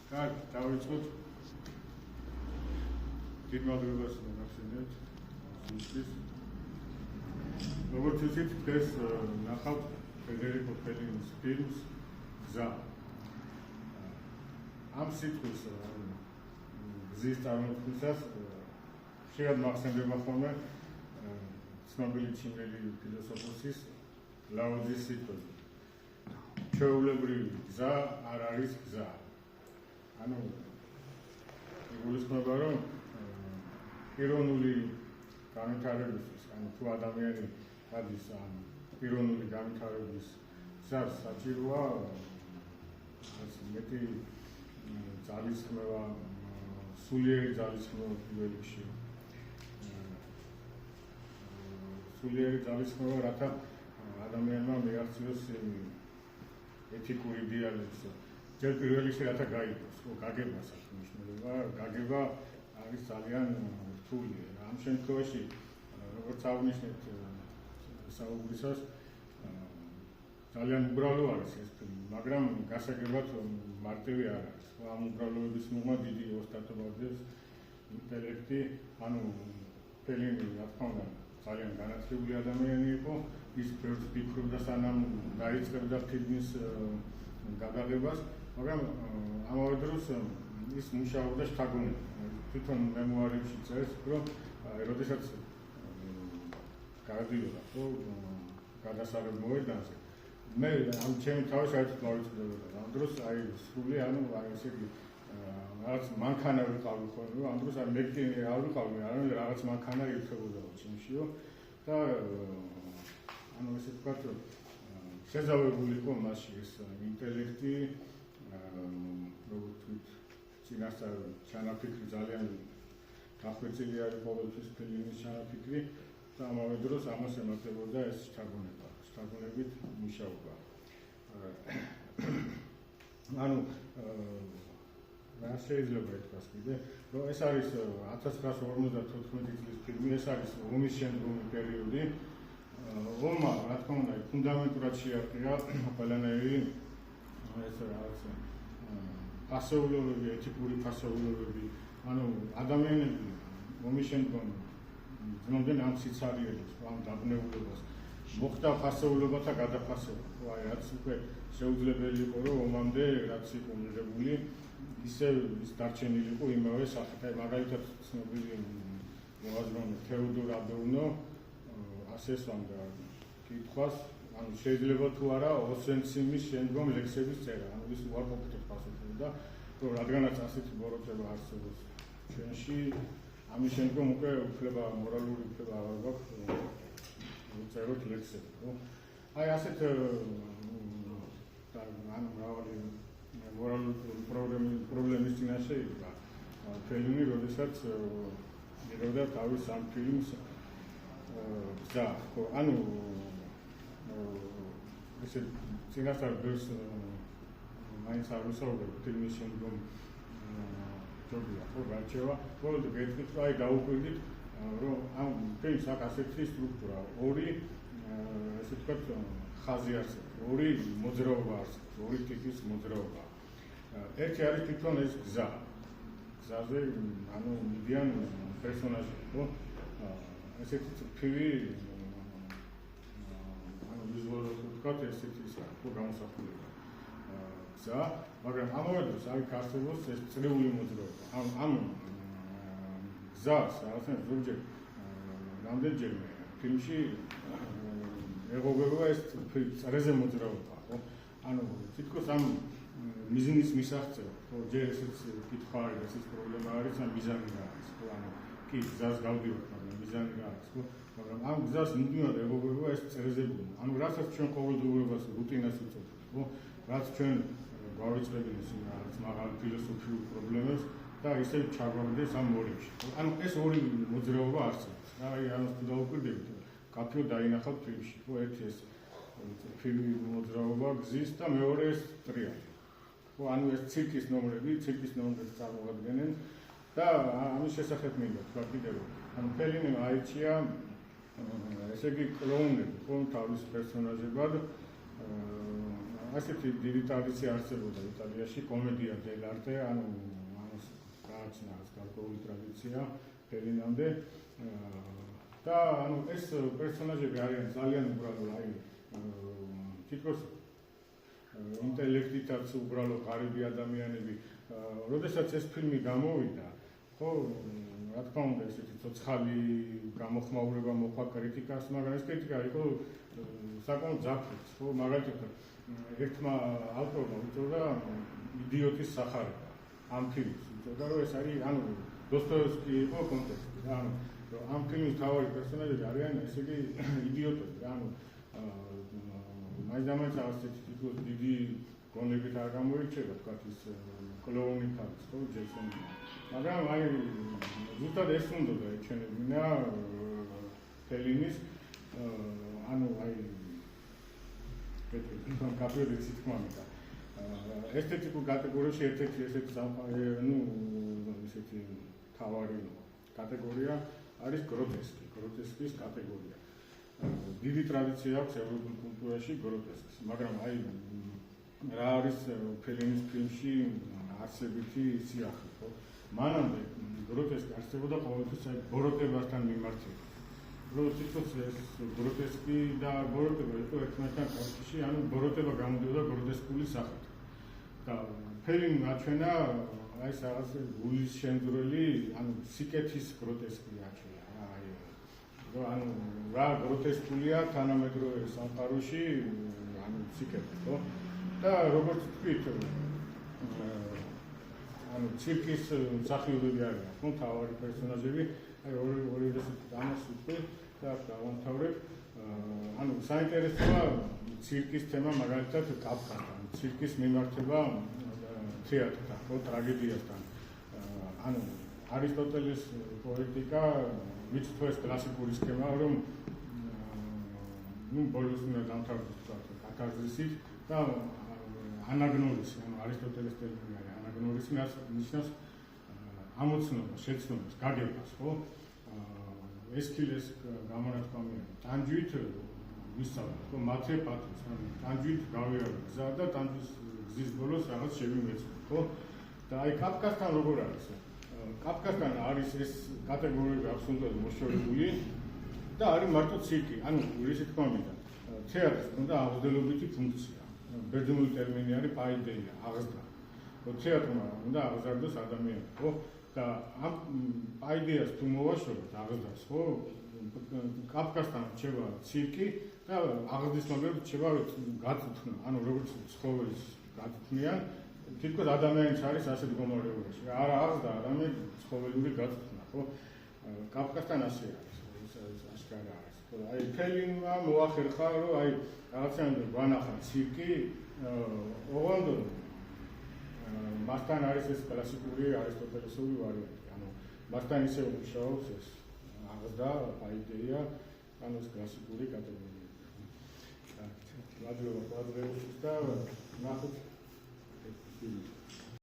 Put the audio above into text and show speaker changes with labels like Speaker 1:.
Speaker 1: კარგი, დავიწყოთ. დიდ მადლობას მოგახსენებთ ზუსტის. როგორც იცით, დღეს ნახავთ ფედერიკო ფელინის ფილმს გზა. ამ სიტყვის გზის წარმოთქმისას ხშირად მახსენდება ხოლმე ცნობილი ჩინელი ფილოსოფოსის ლაოძის სიტყვები. ჩვეულებრივი გზა არ არის გზა. ანუ იგულისხმება, რომ პიროვნული განვითარებისთვის, ანუ თუ ადამიანი გადის ამ პიროვნული განვითარების გზას, საჭიროა მეტი ძალისხმევა, სულიერი ძალისხმევა პირველ რიგში. სულიერი ძალისხმევა, რათა ადამიანმა მიაღწიოს ეთიკური დიალექტი. ჯერ პირველ რიგში რათა გაიგოს, გაგებას აქვს მნიშვნელობა, გაგება არის ძალიან რთული. ამ შემთხვევაში, როგორც აღნიშნეთ საუბრისას, ძალიან უბრალო არის ეს ფილმი, მაგრამ გასაგებად მარტივი არ არის. ამ უბრალოების მიღმა დიდი ოსტატობა ძევს ინტელექტი, ანუ ფელინი, რა თქმა უნდა, ძალიან განათლებული ადამიანი იყო, ის ბევრს ფიქრობდა სანამ დაიწყებდა ფილმის გადაღებას, მაგრამ ამავე დროს ის მუშაობდა შთაგონებით. თვითონ მემუარებში წერს, რომ როდესაც გადავიდა გადასარევ მოედანზე, მე ამ ჩემი თავი საერთოდ მოვიწვევდა. ამ დროს აი სრული, ანუ აი ესე იგი რაღაც მანქანა ვიყავი ხოლმე, ამ დროს არ მეტი არ ვიყავი, არამედ რაღაც მანქანა ირთვებოდა ჩემშიო და ანუ ესე ვთქვათ, შეზავებული იყო მასში ეს ინტელექტი, როგორც ვთქვით, წინასწარ ჩანაფიქრი ძალიან გახვეწილი არის ყოველთვის ფილმის ჩანაფიქრი და ამავე დროს ამას ემატებოდა ეს შთაგონება, შთაგონებით მუშაობა. ანუ რა შეიძლება ითქვას კიდე, რომ ეს არის 1954 წლის ფილმი, ეს არის ომის შემდგომი პერიოდი. ომმა, რა თქმა უნდა, ფუნდამენტურად შეარყია ყველანაირი ეს რაღაც ფასეულობები, ეთიკური ფასეულობები, ანუ ადამიანები ომის შემდგომ ძნობდნენ ამ სიცარიელებს, ამ დაბნეულებას. მოხდა ფასეულობათა გადაფასება. აი, რაც უკვე შეუძლებელი იყო, რომ ომამდე რაც იყო მიღებული, ისე ის დარჩენილი იყო იმავე სახით. აი, მაგალითად ცნობილი მოაზროვნე თეოდორ ადორნო ასე სვამდა კითხვას, ანუ შეიძლება თუ არა ოსვენციმის შემდგომ ლექსების წერა. ანუ ის უარყოფითად პასუხობდა, რომ რადგანაც ასეთი ბოროტება არსებობს ჩვენში, ამის შემდგომ უკვე უფლება, მორალური უფლება აღარ გვაქვს წეროთ ლექსები. აი ასეთ ანუ მრავალი მორალური პრობლემის წინაშე იდგა ფილმი, როდესაც იღებდა თავის ამ ფილმს გზა. ანუ ესე წინასწარ ბევრს მაინც არ ვისაუბრებ ფილმის შემდგომ ჯობია ხო გარჩევა. ბოლოდ გეტყვით, რომ აი დაუკვირდით, რომ ამ ფილმს აქვს ასეთი სტრუქტურა, ორი ესე ვთქვათ ხაზი არსებობს, ორი მოძრაობა არსებობს, ორი ტიპის მოძრაობა. ერთი არის თვითონ ეს გზა. გზაზე ანუ მიდიან პერსონაჟები, ხო? ესეთი წრფივი ანუ ვიზუალურად ვთქვათ, ესეთი ის არის, ხო, გამოსახულება. გზა, მაგრამ ამავე დროს აქ არსებობს ეს წრიული მოძრაობა. ამ გზას რაღაცნაირად ზოგჯერ რამდენჯერმე ფილმში ეღობება ეს წრეზე მოძრაობა, ხო? ანუ თითქოს ამ მიზნის მისაღწევად, ხო, ჯერ ესეც კითხვა არის, ესეც პრობლემა არის, ან მიზანი რა არის, ხო? ანუ კი გზას გავდივართ, მაგრამ მიზანი რა არის, ხო? მაგრამ ამ გზას მუდმივად ეღობება ეს წრეზებული. ანუ რასაც ჩვენ ყოველდღიურობას რუტინას უწოდებთ, ხო? რაც ჩვენ გავიწყებინეს რაღაც მაღალ ფილოსოფიურ პრობლემებს და ისე ჩაგვაგდეს ამ მორიგში. ანუ ეს ორი მოძრაობა არსებობს. აი ამას თუ დაუკვირდებით, კაფეო დაინახავთ ფილმში, ხო? ერთი ეს ფილმი მოძრაობა გზის და მეორე ეს ტრიალი. ხო, ანუ ეს ცირკის ნომრები წარმოადგენენ და ამის შესახებ მინდა თქვა კიდე რომ ანუ ფელინი აიჩია ესე იგი კლოუნები, ხო, თავის პერსონაჟებად ასეთი დიდი ტრადიცია არსებობდა იტალიაში, კომედია დელარტე, ანუ გააჩნდა გარკვეული ტრადიცია ფელინამდე. და ანუ ეს პერსონაჟები არიან ძალიან უბრალო, აი თითქოს ინტელექტითაც უბრალო ღარიბი ადამიანები. როდესაც ეს ფილმი გამოვიდა, ხო, რა თქმა უნდა, ესეთი ცოცხალი გამოხმაურება მოყვა კრიტიკას, მაგრამ ეს კრიტიკა იყო საკმაოდ ძაფრიც, ხო, მაგალითად ერთმა ავტორმა უწოდა იდიოტის სახარება ამ ფილმს, უწოდა რომ ეს არის, ანუ დოსტოევსკი იყო კონტექსტი, რა, ანუ ამ ფილმის მთავარი პერსონაჟები არიან ესე იგი იდიოტები, ანუ მაინც ასეთი თითქოს დიდი გონებით არ გამოირჩევა, თქვათ ის კლოუნი თავის, ხო, ჯეისონი. მაგრამ აი ზუსტად ეს უნდა ეჩვენებინა ფელინის, ანუ აი კაპიტალიზმის თქმა უნდა. ესთეტიკურ კატეგორიაში ერთ-ერთი ესეთი ესეთი თავარი კატეგორია არის გროტესკი, გროტესკის კატეგორია. დიდი ტრადიცია აქვს ევროპულ კულტურაში გროტესკის, მაგრამ აი რა არის ფელინის ფილმში არსებითი სიახლე, ხო? მანამდე გროტესკი არსებობდა ყოველთვის აი ბოროტებასთან მიმართება. რომ თითქოს ეს გროტესკი და ბოროტება იყო ერთმანეთთან კავშირში, ანუ ბოროტება გამოდიოდა გროტესკული სახით. და ფელინი აჩვენა აი რაღაც გულის შემძვრელი, ანუ სიკეთის გროტესკი აჩვენა, აი ანუ რა გროტესკულია თანამედროვე სამყაროში, ანუ სიკეთი, ხო? და როგორც თქვით, ანუ ცირკის მსახიობები არიან, ხო, მთავარი პერსონაჟები, აი ორი ამას ვთქვი და დავამთავრებ. ანუ საინტერესოა ცირკის თემა, მაგალითად კაფკასთან, ცირკის მიმართება თეატრთან, ხო, ტრაგედიასთან. ანუ არისტოტელის პოეტიკა მიცხოვს კლასიკური სქემა, რომ ბოლოს უნდა დამთავრდეს კატარზისით და ანაგნორისი, ანუ არისტოტელის ტერმინი არის ანაგნორისი, ნიშნავს ამოცნობას, შეცნობას, გაგებას, ხო? ესქილეს გამონათქვამია ტანჯვით ვისწავლეთ, ხო, მათე პატრის, ანუ ტანჯვით გავიარეთ გზა და ტანჯვის გზის ბოლოს რაღაც შევიმეცნოთ, ხო? და აი კაფკასთან როგორ არის? კაფკასთან არის ეს კატეგორიები აბსოლუტურად მოშორებული და არის მარტო ცირკი, ანუ ისე თქვა მინდა, თეატრის უნდა აღზრდილობითი ფუნქცია. ბერძნული ტერმინი არის პაიდეია, აღზრდა. თეატრმა უნდა აღზარდოს ადამიანი, ხო? და ამ აიდეას თუ მოვაშორებთ აღზრდას, ხო? კაფკასთან რჩება ცირკი და აღზრდის მაგალითად რჩება გაწვრთნა, ანუ როგორც ცხოველის გაწვრთნიან, თითქოს ადამიანიც არის ასეთ მდგომარეობაში. არა აღზრდა, არამედ ცხოველური გაწვრთნა, ხო? კაფკასთან ასე არის, ეს აშკარა არის. აი ფელინმა მოახერხა, რომ აი რაღაცნაირად გვანახა ცირკი, ოღონდ მასთან არის ეს კლასიკური არისტოტელესური ვარიანტი, ანუ მასთან ისე მუშაობს ეს აღზრდა, აიდეა, ანუ ეს კლასიკური კატეგორია. მადლობა კვადრატს და ნახოთ